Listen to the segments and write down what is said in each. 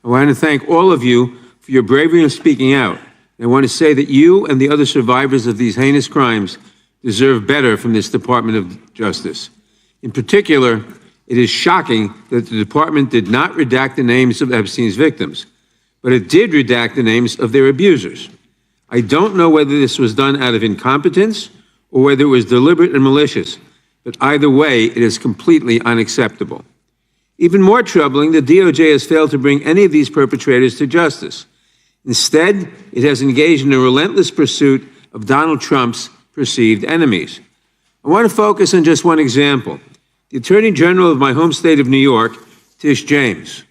I want to thank all of you for your bravery in speaking out. I want to say that you and the other survivors of these heinous crimes deserve better from this Department of Justice. In particular, it is shocking that the department did not redact the names of Epstein's victims, but it did redact the names of their abusers. I don't know whether this was done out of incompetence or whether it was deliberate and malicious, but either way, it is completely unacceptable. Even more troubling, the DOJ has failed to bring any of these perpetrators to justice. Instead, it has engaged in a relentless pursuit of Donald Trump's perceived enemies. I want to focus on just one example. The Attorney General of my home state of New York, Tish James.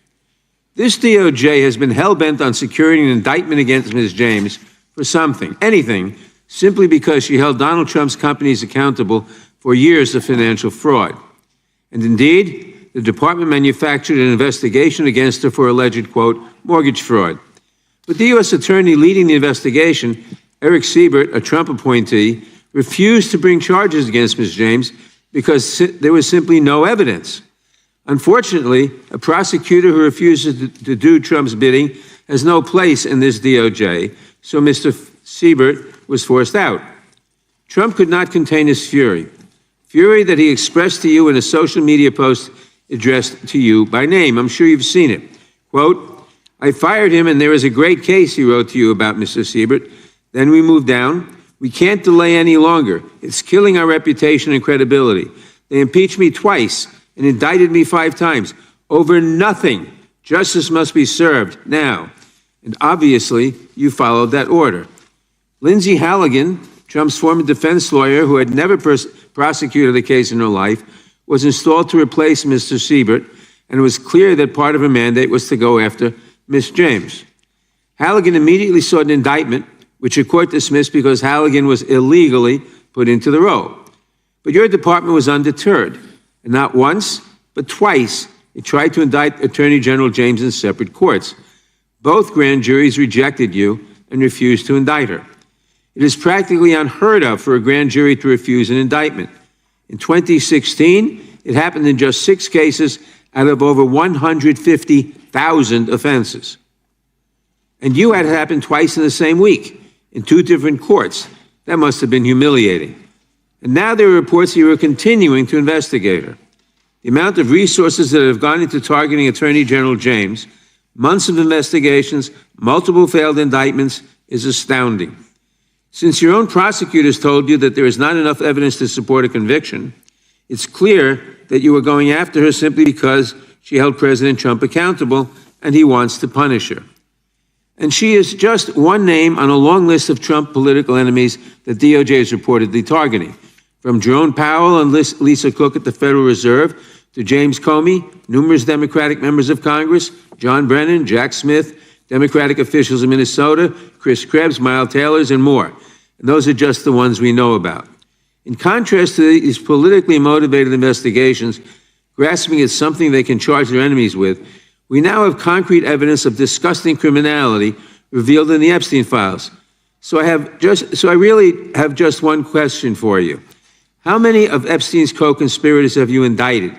This DOJ has been hell-bent on securing an indictment against Ms. James for something, anything, simply because she held Donald Trump's companies accountable for years of financial fraud. And indeed, the department manufactured an investigation against her for alleged, quote, mortgage fraud. But the U.S. attorney leading the investigation, Eric Siebert, a Trump appointee, refused to bring charges against Ms. James because there was simply no evidence. Unfortunately, a prosecutor who refuses to do Trump's bidding has no place in this DOJ, so Mr. Siebert was forced out. Trump could not contain his fury that he expressed to you in a social media post addressed to you by name. I'm sure you've seen it. Quote, I fired him and there is a great case, he wrote to you about Mr. Siebert. Then we moved down. We can't delay any longer. It's killing our reputation and credibility. They impeached me twice and indicted me 5 times over nothing. Justice must be served now. And obviously, you followed that order. Lindsay Halligan, Trump's former defense lawyer who had never prosecuted a case in her life, was installed to replace Mr. Siebert, and it was clear that part of her mandate was to go after Ms. James. Halligan immediately sought an indictment, which a court dismissed because Halligan was illegally put into the role. But your department was undeterred, and not once, but twice, it tried to indict Attorney General James in separate courts. Both grand juries rejected you and refused to indict her. It is practically unheard of for a grand jury to refuse an indictment. In 2016, it happened in just 6 cases out of over 150,000 offenses. And you had it happen twice in the same week, in 2 different courts. That must have been humiliating. And now there are reports that you are continuing to investigate her. The amount of resources that have gone into targeting Attorney General James, months of investigations, multiple failed indictments, is astounding. Since your own prosecutors told you that there is not enough evidence to support a conviction, it's clear that you were going after her simply because she held President Trump accountable and he wants to punish her. And she is just one name on a long list of Trump political enemies that DOJ is reportedly targeting. From Jerome Powell and Lisa Cook at the Federal Reserve to James Comey, numerous Democratic members of Congress, John Brennan, Jack Smith, Democratic officials in Minnesota, Chris Krebs, Miles Taylor, and more. And those are just the ones we know about. In contrast to these politically motivated investigations, grasping at something they can charge their enemies with, we now have concrete evidence of disgusting criminality revealed in the Epstein files. So I really have just one question for you. How many of Epstein's co-conspirators have you indicted?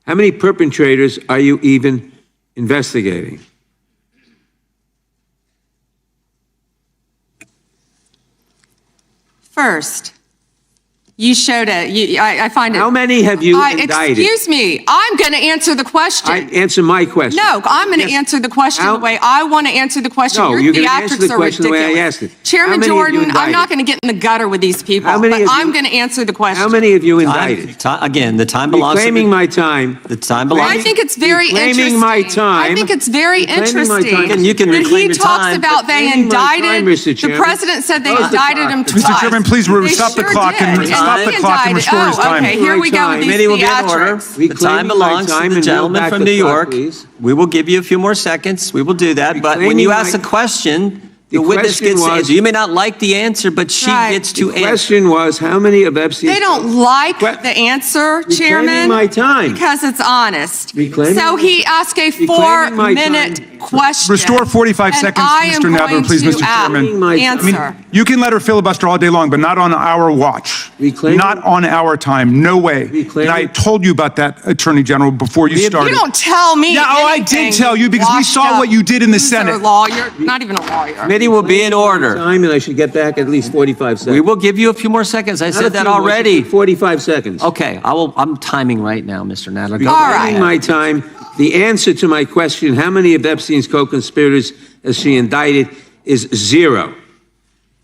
How many perpetrators are you even investigating? First, you showed it. I find it. How many have you indicted? Excuse me. I'm going to answer the question. Answer my question. No, I'm going to answer the question the way I want to answer the question. No, Your you're going to answer the question the way I asked it. Chairman Jordan, I'm not going to get in the gutter with these people, but I'm going to answer the question. How many have you indicted? Again, the time belongs to Reclaiming my time. The time belongs. I think it's very interesting. Reclaiming my time. I think it's very interesting. And you can reclaim your time. He talks about they indicted. The president said they indicted him twice. Mr. Chairman, please stop the clock and restore his time. Okay, here we go with these Committee will get in order. The time belongs to the gentleman from New York. We will give you a few more seconds. We will do that. But when you ask a question, the witness gets to answer. You may not like the answer, but she gets to answer. The question was, how many of Epstein's... They don't like the answer, Chairman. Reclaiming my time. Because it's honest. Reclaiming So he asked a 4-minute question. Restore 45 and seconds, I am Mr. Nadler, going please, to Mr. Chairman. Answer. You can let her filibuster all day long, but not on our watch. Reclaiming- Not on our time. No way. Reclaiming- And I told you about that, Attorney General, before you started. You don't tell me. Yeah, oh, I anything, did tell you because we washed saw up what you did in the loser Senate. Lawyer, not even a lawyer. Committee will be in order. Time, and I should get back at least 45 seconds. We will give you a few more seconds. I Not a said that few more, already. 45 seconds. Okay, I'm timing right now, Mr. Nadler. Go All ahead. right. Reclaiming my time, the answer to my question, how many of Epstein's co-conspirators has she indicted, is 0.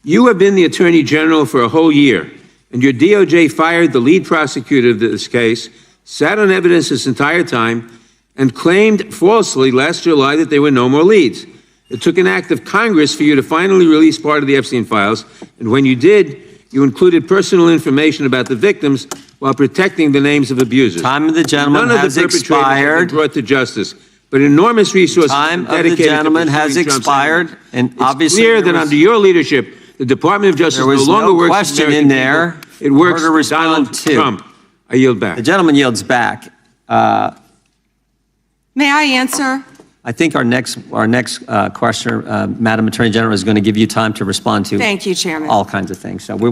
You have been the Attorney General for a whole year, and your DOJ fired the lead prosecutor of this case, sat on evidence this entire time, and claimed falsely last July that there were no more leads. It took an act of Congress for you to finally release part of the Epstein files, and when you did, you included personal information about the victims while protecting the names of abusers. Time of the gentleman None of has the perpetrators have expired. been brought to justice, but enormous resources Time have been of the dedicated to gentleman has pursuing Trump's expired, enemies. and It's obviously clear there that was- under your leadership, the Department of Justice There was no longer no works for question American in there people. It works for her to for Donald respond to. Trump. I yield back. The gentleman yields back. May I answer? I think our next questioner, Madam Attorney General, is going to give you time to respond to Thank you, Chairman. all kinds of things. So we